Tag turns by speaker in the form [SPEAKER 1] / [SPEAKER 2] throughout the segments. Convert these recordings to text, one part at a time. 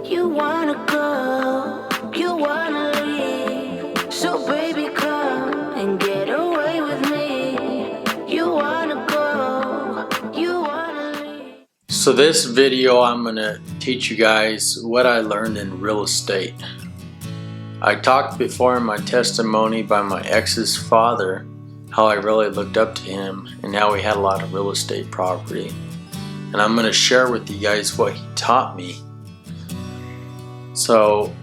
[SPEAKER 1] You wanna go, you wanna leave. So baby, come and get away with me. You wanna go, you wanna leave.
[SPEAKER 2] So this video, I'm gonna teach you guys what I learned in real estate. I talked before in my testimony by my ex's father how I really looked up to him and how he had a lot of real estate property. And I'm gonna share with you guys what he taught me. So,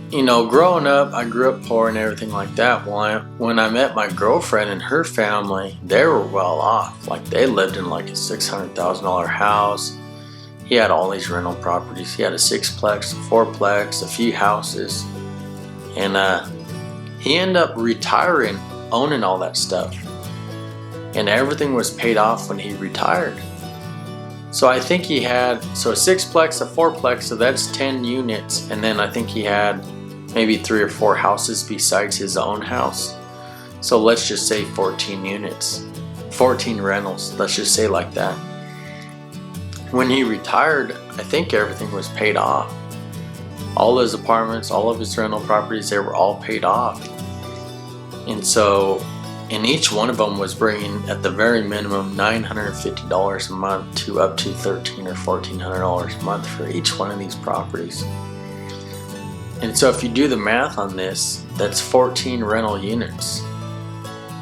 [SPEAKER 2] you know, growing up, I grew up poor and everything like that. When I met my girlfriend and her family, they were well off. Like, they lived in like a $600,000 house. He had all these rental properties. He had a 6-plex, a 4-plex, a few houses. And he ended up retiring, owning all that stuff. And everything was paid off when he retired. So I think he had, a 6-plex, a 4-plex, so that's 10 units. And then I think he had maybe 3 or 4 houses besides his own house. So let's just say 14 units, 14 rentals, let's just say like that. When he retired, I think everything was paid off. All his apartments, all of his rental properties, they were all paid off. And so, and each one of them was bringing at the very minimum $950 a month to up to $1,300 or $1,400 a month for each one of these properties. And so if you do the math on this, that's 14 rental units.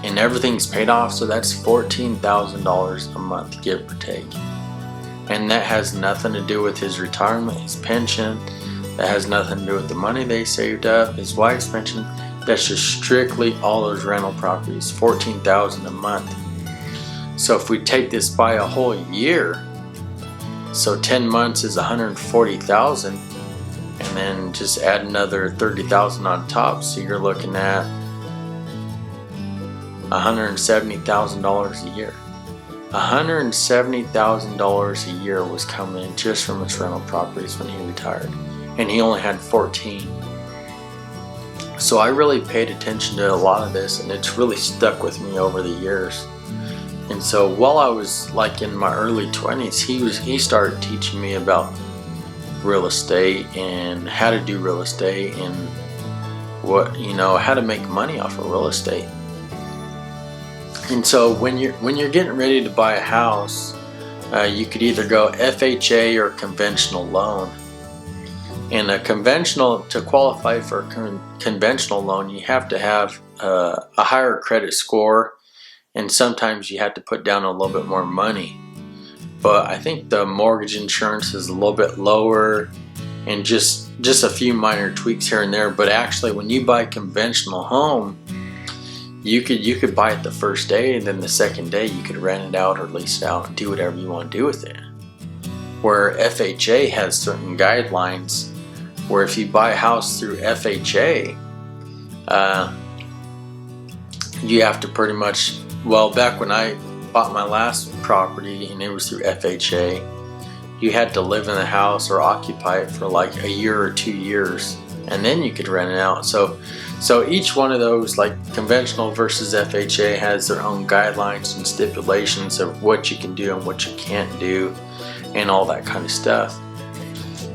[SPEAKER 2] And everything's paid off, so that's $14,000 a month, give or take. And that has nothing to do with his retirement, his pension. That has nothing to do with the money they saved up, his wife's pension. That's just strictly all those rental properties, $14,000 a month. So if we take this by a whole year, so 10 months is $140,000, and then just add another $30,000 on top, so you're looking at $170,000 a year. $170,000 a year was coming in just from his rental properties when he retired, and he only had 14. So I really paid attention to a lot of this, and it's really stuck with me over the years. And so while I was like in my early 20s, he started teaching me about real estate and how to do real estate and what, you know, how to make money off of real estate. And so when you're getting ready to buy a house, you could either go FHA or conventional loan. And to qualify for a conventional loan, you have to have a higher credit score, and sometimes you have to put down a little bit more money. But I think the mortgage insurance is a little bit lower, and just a few minor tweaks here and there. But actually, when you buy a conventional home, you could buy it the first day, and then the second day you could rent it out or lease it out and do whatever you want to do with it. Where FHA has certain guidelines, where if you buy a house through FHA, you have to pretty much, well, back when I bought my last property and it was through FHA, you had to live in the house or occupy it for like a year or 2 years, and then you could rent it out. So each one of those, like conventional versus FHA, has their own guidelines and stipulations of what you can do and what you can't do and all that kind of stuff.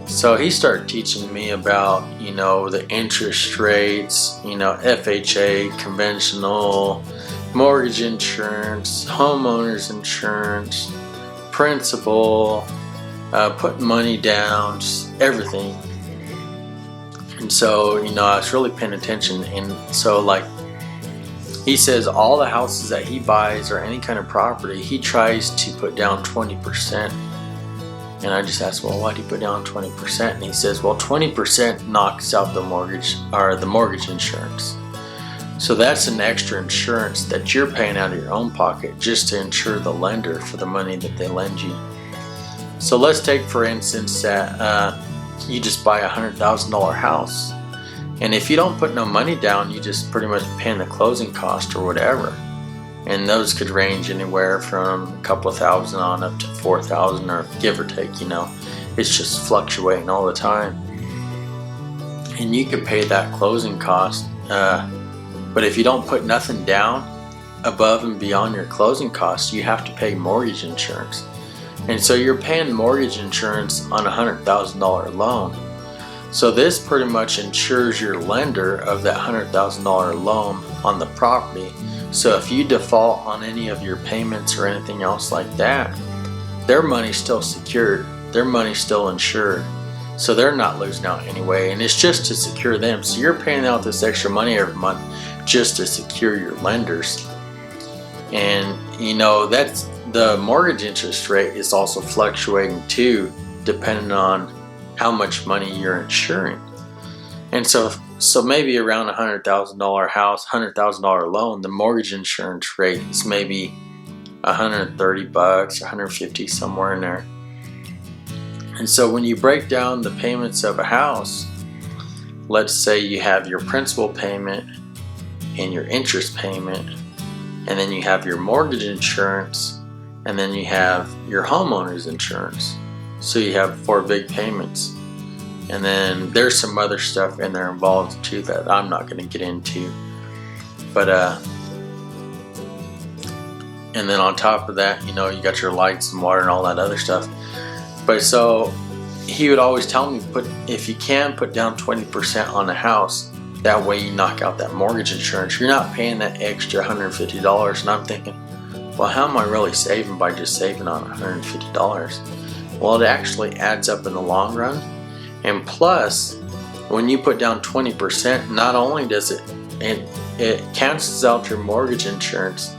[SPEAKER 2] So he started teaching me about, you know, the interest rates, you know, FHA, conventional, mortgage insurance, homeowners insurance, principal, putting money down, just everything. And so, you know, I was really paying attention. And so, like, he says all the houses that he buys or any kind of property, he tries to put down 20%. And I just asked, well, why do you put down 20%? And he says, well, 20% knocks out the mortgage insurance. So that's an extra insurance that you're paying out of your own pocket just to insure the lender for the money that they lend you. So let's take, for instance, that you just buy a $100,000 house. And if you don't put no money down, you just pretty much paying the closing cost or whatever. And those could range anywhere from a couple of thousand on up to $4,000, or give or take, you know. It's just fluctuating all the time. And you could pay that closing cost. But if you don't put nothing down above and beyond your closing costs, you have to pay mortgage insurance. And so you're paying mortgage insurance on a $100,000 loan. So this pretty much insures your lender of that $100,000 loan on the property. So if you default on any of your payments or anything else like that, their money's still secured, their money's still insured. So they're not losing out anyway, and it's just to secure them. So you're paying out this extra money every month just to secure your lenders. And you know, that's the mortgage interest rate is also fluctuating too, depending on how much money you're insuring. And so maybe around a $100,000 house, $100,000 loan, the mortgage insurance rate is maybe $130, $150, somewhere in there. And so when you break down the payments of a house, let's say you have your principal payment and your interest payment, and then you have your mortgage insurance, and then you have your homeowner's insurance. So you have 4 big payments. And then there's some other stuff in there involved too that I'm not going to get into. But and then on top of that, you know, you got your lights and water and all that other stuff. But so he would always tell me, if you can, put down 20% on the house. That way you knock out that mortgage insurance. You're not paying that extra $150. And I'm thinking, well, how am I really saving by just saving on $150? Well, it actually adds up in the long run. And plus, when you put down 20%, not only does it cancels out your mortgage insurance,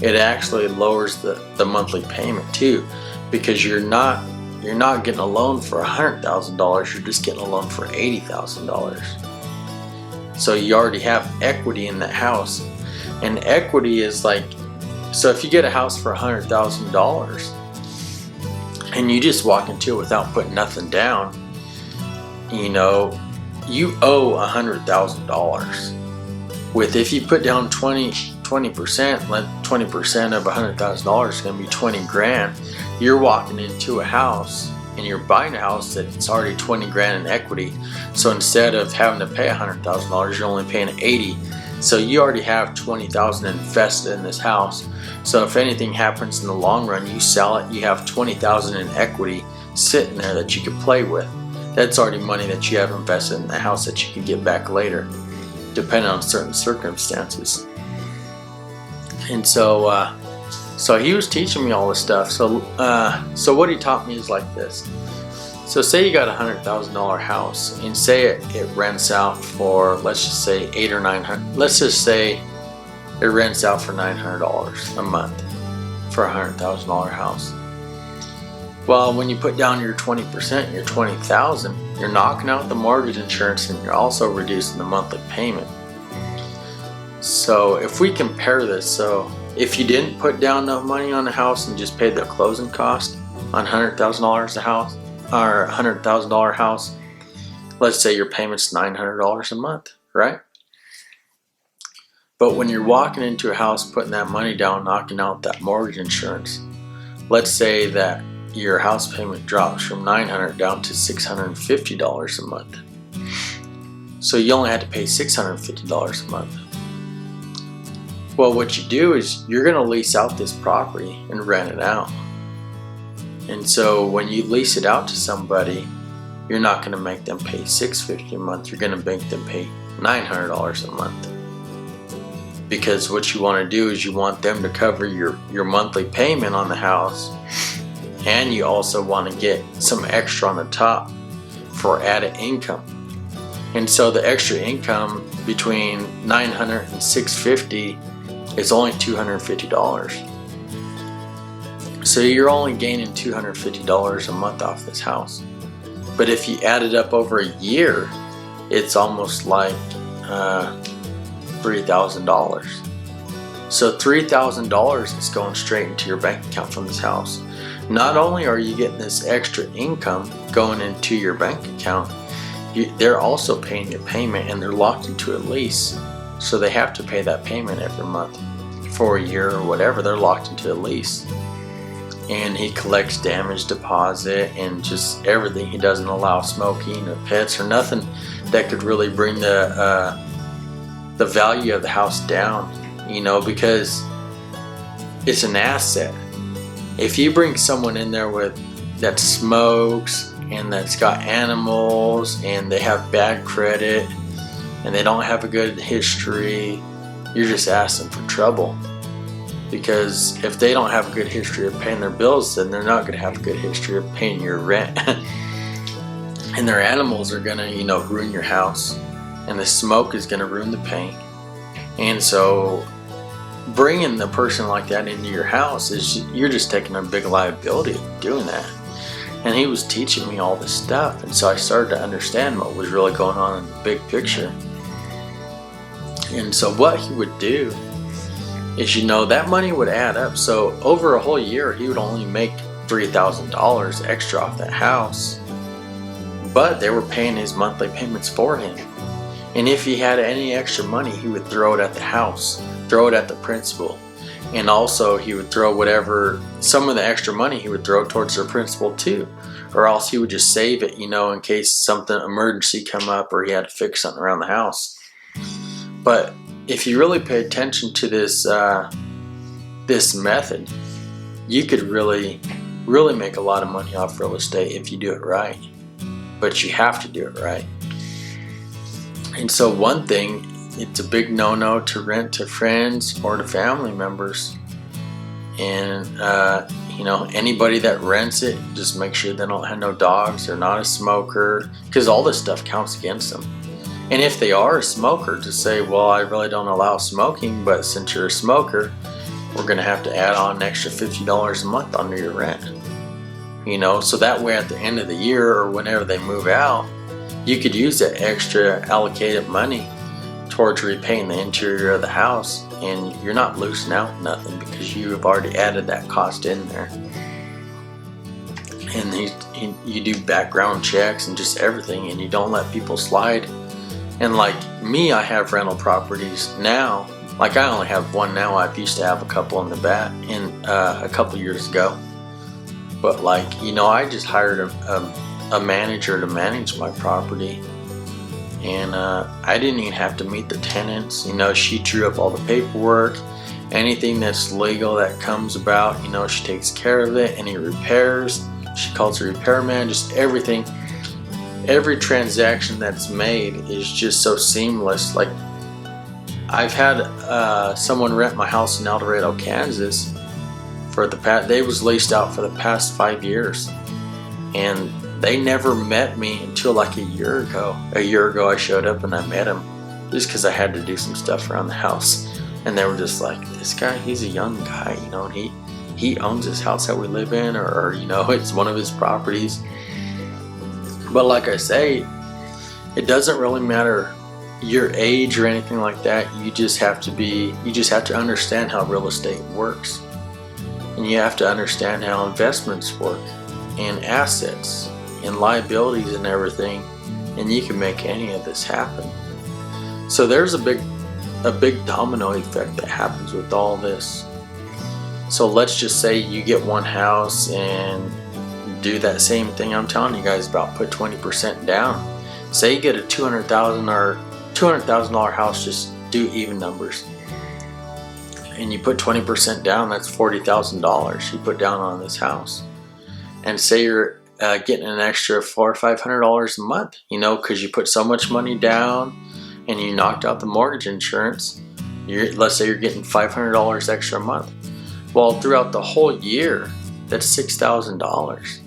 [SPEAKER 2] it actually lowers the monthly payment too, because you're not getting a loan for $100,000, you're just getting a loan for $80,000. So you already have equity in that house. And equity is like, so if you get a house for $100,000 and you just walk into it without putting nothing down, you know, you owe $100,000. With if you put down 20%, let 20% of $100,000 is going to be 20 grand. You're walking into a house and you're buying a house that's already 20 grand in equity. So instead of having to pay $100,000, you're only paying 80. So you already have 20,000 invested in this house. So if anything happens in the long run, you sell it, you have 20,000 in equity sitting there that you could play with. That's already money that you have invested in the house that you can get back later, depending on certain circumstances. And so he was teaching me all this stuff. So what he taught me is like this. So say you got a $100,000 house, and say it rents out for, let's just say $800 or $900. Let's just say it rents out for $900 a month for a $100,000 house. Well, when you put down your 20%, your $20,000, you're knocking out the mortgage insurance and you're also reducing the monthly payment. So if we compare this, so if you didn't put down no money on the house and just paid the closing cost on $100,000 a house, or $100,000 house, let's say your payment's $900 a month, right? But when you're walking into a house, putting that money down, knocking out that mortgage insurance, let's say that your house payment drops from $900 down to $650 a month. So you only had to pay $650 a month. Well, what you do is you're going to lease out this property and rent it out. And so when you lease it out to somebody, you're not going to make them pay $650 a month. You're going to make them pay $900 a month. Because what you want to do is you want them to cover your monthly payment on the house, and you also want to get some extra on the top for added income. And so the extra income between $900 and $650 is only $250. So you're only gaining $250 a month off this house. But if you add it up over a year, it's almost like $3,000. So $3,000 is going straight into your bank account from this house. Not only are you getting this extra income going into your bank account, they're also paying your payment, and they're locked into a lease. So they have to pay that payment every month for a year or whatever. They're locked into a lease. And he collects damage deposit and just everything. He doesn't allow smoking or pets or nothing that could really bring the value of the house down, you know, because it's an asset. If you bring someone in there that smokes and that's got animals and they have bad credit and they don't have a good history, you're just asking for trouble. Because if they don't have a good history of paying their bills, then they're not going to have a good history of paying your rent. And their animals are going to, ruin your house. And the smoke is going to ruin the paint. And so bringing the person like that into your house you're just taking a big liability of doing that. And he was teaching me all this stuff, and so I started to understand what was really going on in the big picture. And so what he would do is, that money would add up. So over a whole year he would only make $3,000 extra off that house, but they were paying his monthly payments for him. And if he had any extra money, he would throw it at the house, throw it at the principal. And also he would throw some of the extra money he would throw towards their principal too. Or else he would just save it, in case something emergency come up or he had to fix something around the house. But if you really pay attention to this method, you could really, really make a lot of money off real estate if you do it right. But you have to do it right. And so one thing, it's a big no-no to rent to friends or to family members. And anybody that rents it, just make sure they don't have no dogs, they're not a smoker, because all this stuff counts against them. And if they are a smoker, to say, well, I really don't allow smoking, but since you're a smoker, we're going to have to add on an extra $50 a month under your rent. So that way at the end of the year or whenever they move out, you could use that extra allocated money towards repaying the interior of the house, and you're not losing out nothing because you have already added that cost in there. And you do background checks and just everything, and you don't let people slide. And like me, I have rental properties now. Like I only have one now. I used to have a couple in the back a couple years ago. But I just hired a manager to manage my property. And I didn't even have to meet the tenants. She drew up all the paperwork. Anything that's legal that comes about, she takes care of it. Any repairs, she calls a repairman. Just everything. Every transaction that's made is just so seamless. Like I've had someone rent my house in El Dorado, Kansas they was leased out for the past 5 years. And they never met me until like a year ago. A year ago I showed up and I met him just because I had to do some stuff around the house. And they were just like, this guy, he's a young guy, and he owns this house that we live in, or it's one of his properties. But like I say, it doesn't really matter your age or anything like that. You just have to understand how real estate works. And you have to understand how investments work and assets and liabilities and everything, and you can make any of this happen. So there's a big domino effect that happens with all this. So let's just say you get one house and do that same thing I'm telling you guys about. Put 20% down. Say you get a $200,000 house, just do even numbers, and you put 20% down. That's $40,000 you put down on this house. And say you're getting an extra $400 or $500 a month, because you put so much money down and you knocked out the mortgage insurance. Let's say you're getting $500 extra a month. Well, throughout the whole year, that's $6,000.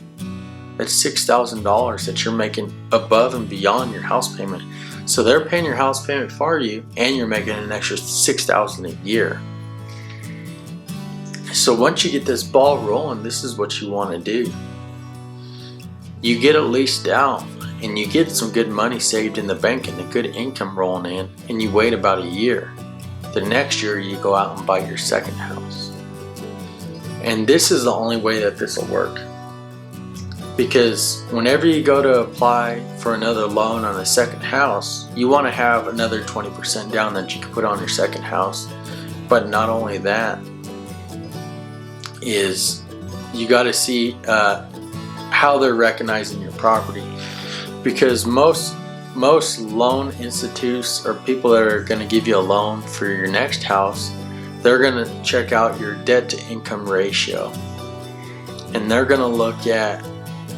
[SPEAKER 2] That's $6,000 that you're making above and beyond your house payment. So they're paying your house payment for you, and you're making an extra $6,000 a year. So once you get this ball rolling, this is what you want to do. You get it leased out, and you get some good money saved in the bank and a good income rolling in, and you wait about a year. The next year you go out and buy your second house. And this is the only way that this will work. Because whenever you go to apply for another loan on a second house, you want to have another 20% down that you can put on your second house. But not only that, is you got to see how they're recognizing your property. Because most loan institutes or people that are going to give you a loan for your next house, they're going to check out your debt to income ratio. and they're going to look at,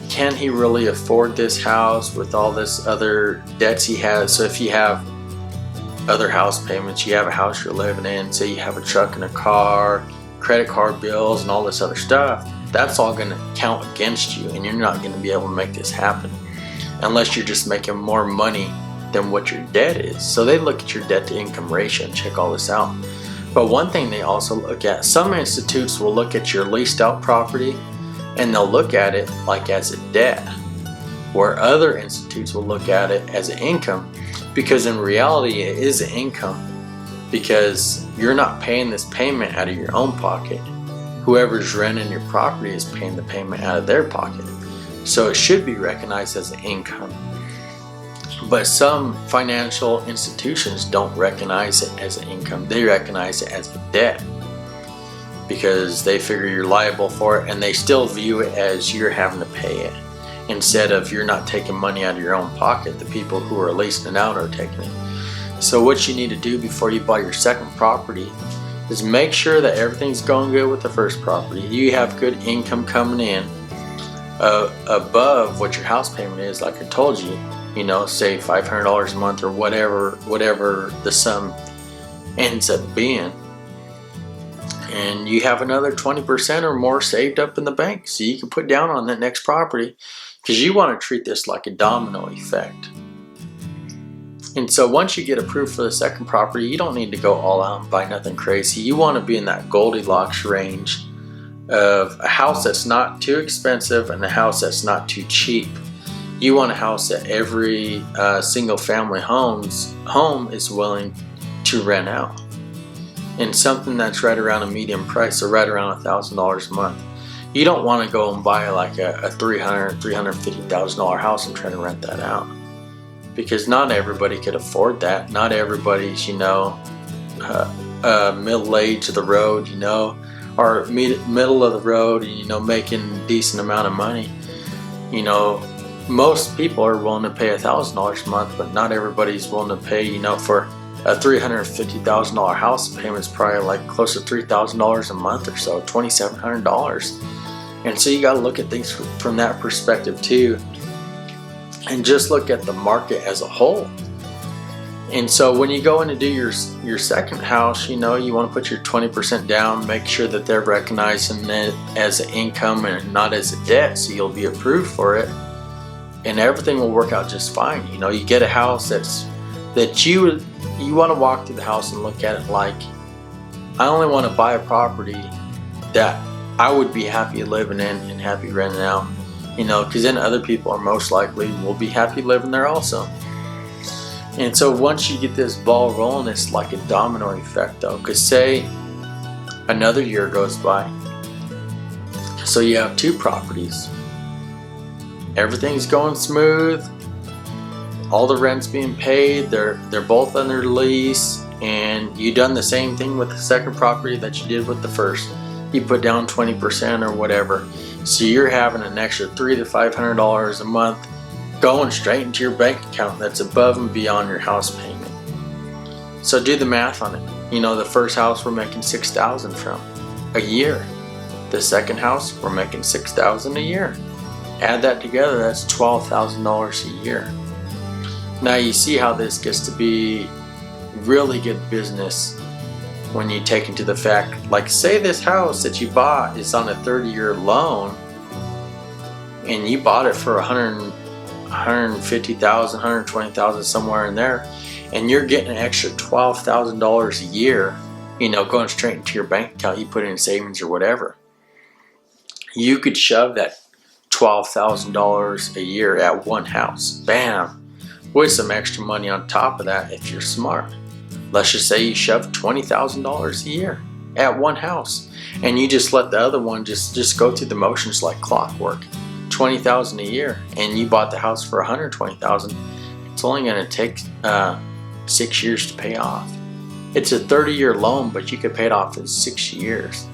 [SPEAKER 2] can he really afford this house with all this other debts he has? So if you have other house payments, you have a house you're living in, say you have a truck and a car, credit card bills, and all this other stuff, that's all going to count against you, and you're not going to be able to make this happen unless you're just making more money than what your debt is. So they look at your debt to income ratio and check all this out. But one thing they also look at, some institutes will look at your leased out property and they'll look at it like as a debt, where other institutes will look at it as an income, because in reality it is an income, because you're not paying this payment out of your own pocket. Whoever's renting your property is paying the payment out of their pocket. So it should be recognized as an income. But some financial institutions don't recognize it as an income. They recognize it as a debt, because they figure you're liable for it, and they still view it as you're having to pay it, instead of you're not taking money out of your own pocket. The people who are leasing it out are taking it. So what you need to do before you buy your second property is make sure that everything's going good with the first property. You have good income coming in above what your house payment is, like I told you, say $500 a month or whatever the sum ends up being. And you have another 20% or more saved up in the bank, so you can put down on that next property, because you want to treat this like a domino effect. And so once you get approved for the second property, you don't need to go all out and buy nothing crazy. You want to be in that Goldilocks range of a house that's not too expensive and a house that's not too cheap. You want a house that every single family home is willing to rent out, and something that's right around a medium price, so right around $1,000 a month. You don't want to go and buy like a $350,000 house and try to rent that out, because not everybody could afford that. Not everybody's middle age of the road, or middle of the road, and making a decent amount of money. Most people are willing to pay $1,000 a month, but not everybody's willing to pay, for a $350,000 house payment's probably like close to $3,000 a month or so, $2,700. And so you got to look at things from that perspective too, and just look at the market as a whole. And so when you go in to do your second house, you want to put your 20% down, make sure that they're recognizing it as an income and not as a debt, so you'll be approved for it, and everything will work out just fine. You get a house that you want to walk through the house and look at it like, I only want to buy a property that I would be happy living in and happy renting out, because then other people are most likely will be happy living there also. And so once you get this ball rolling, it's like a domino effect though, because say another year goes by, so you have two properties, everything's going smooth, all the rent's being paid, they're both under lease, and you done the same thing with the second property that you did with the first. You put down 20% or whatever, so you're having an extra $300 to $500 a month going straight into your bank account that's above and beyond your house payment. So do the math on it. The first house we're making $6,000 from a year. The second house we're making $6,000 a year. Add that together, that's $12,000 a year. Now you see how this gets to be really good business when you take into the fact, like say this house that you bought is on a 30-year loan, and you bought it for $150,000, $120,000, somewhere in there, and you're getting an extra $12,000 a year, going straight into your bank account. You put it in savings or whatever. You could shove that $12,000 a year at one house, bam, with some extra money on top of that if you're smart. Let's just say you shove $20,000 a year at one house, and you just let the other one just go through the motions like clockwork. $20,000 a year, and you bought the house for $120,000. It's only going to take 6 years to pay off. It's a 30-year loan, but you could pay it off in 6 years.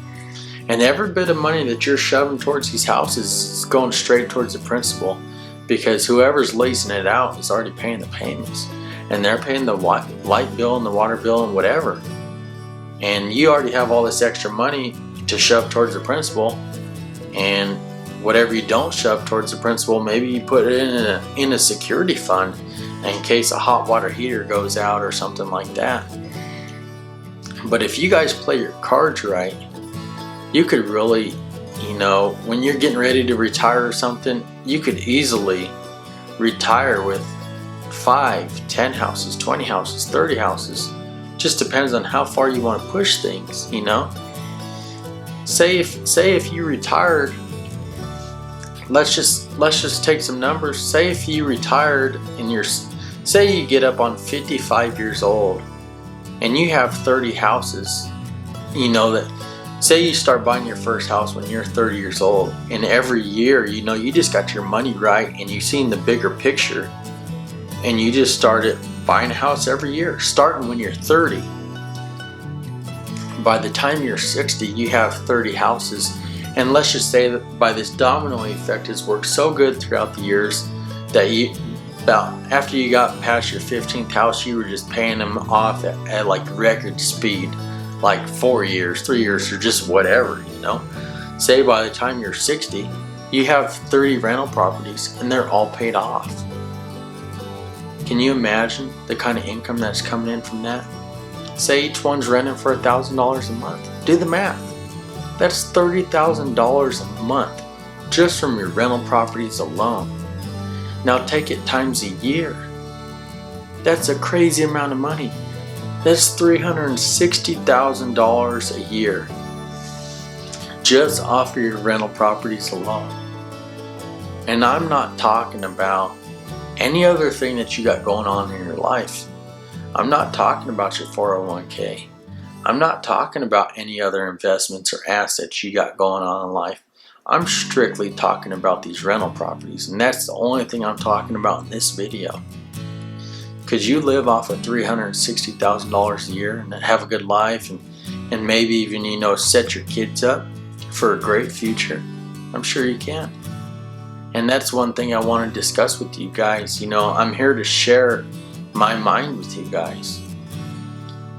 [SPEAKER 2] And every bit of money that you're shoving towards these houses is going straight towards the principal, because whoever's leasing it out is already paying the payments, and they're paying the light bill and the water bill and whatever. And you already have all this extra money to shove towards the principal, and whatever you don't shove towards the principal, maybe you put it in a security fund in case a hot water heater goes out or something like that. But if you guys play your cards right, you could really, you know, when you're getting ready to retire or something, you could easily retire with 5, 10 houses, 20 houses, 30 houses. Just depends on how far you want to push things, you know. Say if you retired, let's just take some numbers. Say if you retired and say you get up on 55 years old and you have 30 houses, you know, that say you start buying your first house when you're 30 years old, and every year, you know, you just got your money right and you've seen the bigger picture, and you just started buying a house every year, starting when you're 30. By the time you're 60, you have 30 houses, and let's just say that by this domino effect has worked so good throughout the years that after you got past your 15th house, you were just paying them off at like record speed, like 4 years, 3 years, or just whatever, you know. Say by the time you're 60, you have 30 rental properties and they're all paid off. Can you imagine the kind of income that's coming in from that? Say each one's renting for $1,000 a month. Do the math. That's $30,000 a month just from your rental properties alone. Now take it times a year. That's a crazy amount of money. That's $360,000 a year just off of your rental properties alone. And I'm not talking about any other thing that you got going on in your life. I'm not talking about your 401k. I'm not talking about any other investments or assets you got going on in life. I'm strictly talking about these rental properties, and that's the only thing I'm talking about in this video. Because you live off of $360,000 a year and have a good life, and maybe even, you know, set your kids up for a great future. I'm sure you can. And that's one thing I want to discuss with you guys. You know, I'm here to share my mind with you guys.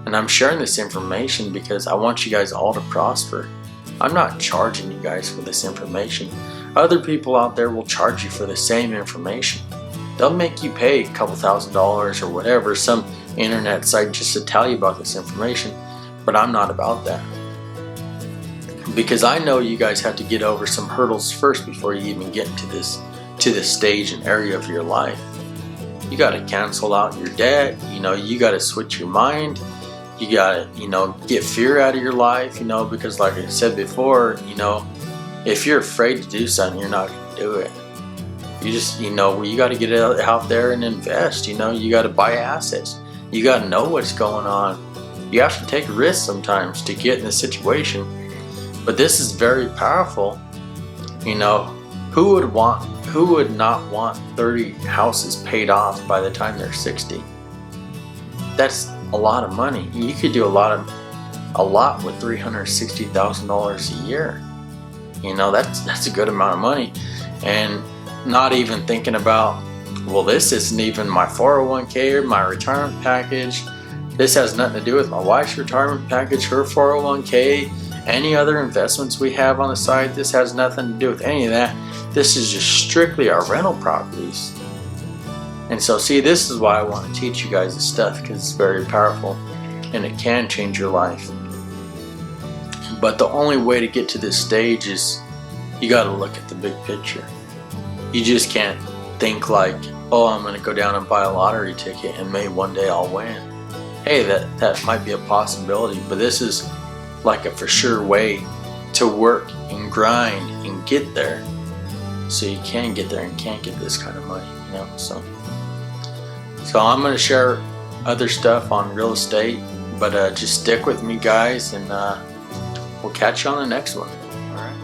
[SPEAKER 2] And I'm sharing this information because I want you guys all to prosper. I'm not charging you guys for this information. Other people out there will charge you for the same information. They'll make you pay a couple $1,000s or whatever, some internet site just to tell you about this information. But I'm not about that. Because I know you guys have to get over some hurdles first before you even get to this stage and area of your life. You got to cancel out your debt. You know, you got to switch your mind. You got to, you know, get fear out of your life, you know, because like I said before, you know, if you're afraid to do something, you're not going to do it. You just, you know, you got to get out there and invest. You know, you got to buy assets. You got to know what's going on. You have to take risks sometimes to get in a situation. But this is very powerful. You know, who would not want 30 houses paid off by the time they're 60? That's a lot of money. You could do a lot with $360,000 a year. You know, that's a good amount of money. And not even thinking about, well, this isn't even my 401k or my retirement package. This has nothing to do with my wife's retirement package, her 401k, any other investments we have on the side. This has nothing to do with any of that. This is just strictly our rental properties. And so, see, this is why I want to teach you guys this stuff, because it's very powerful and it can change your life. But the only way to get to this stage is you got to look at the big picture. You just can't think like, oh, I'm going to go down and buy a lottery ticket and maybe one day I'll win. Hey, that might be a possibility, but this is like a for sure way to work and grind and get there, so you can get there and can't get this kind of money, you know. So I'm going to share other stuff on real estate, but just stick with me, guys, and we'll catch you on the next one. All right.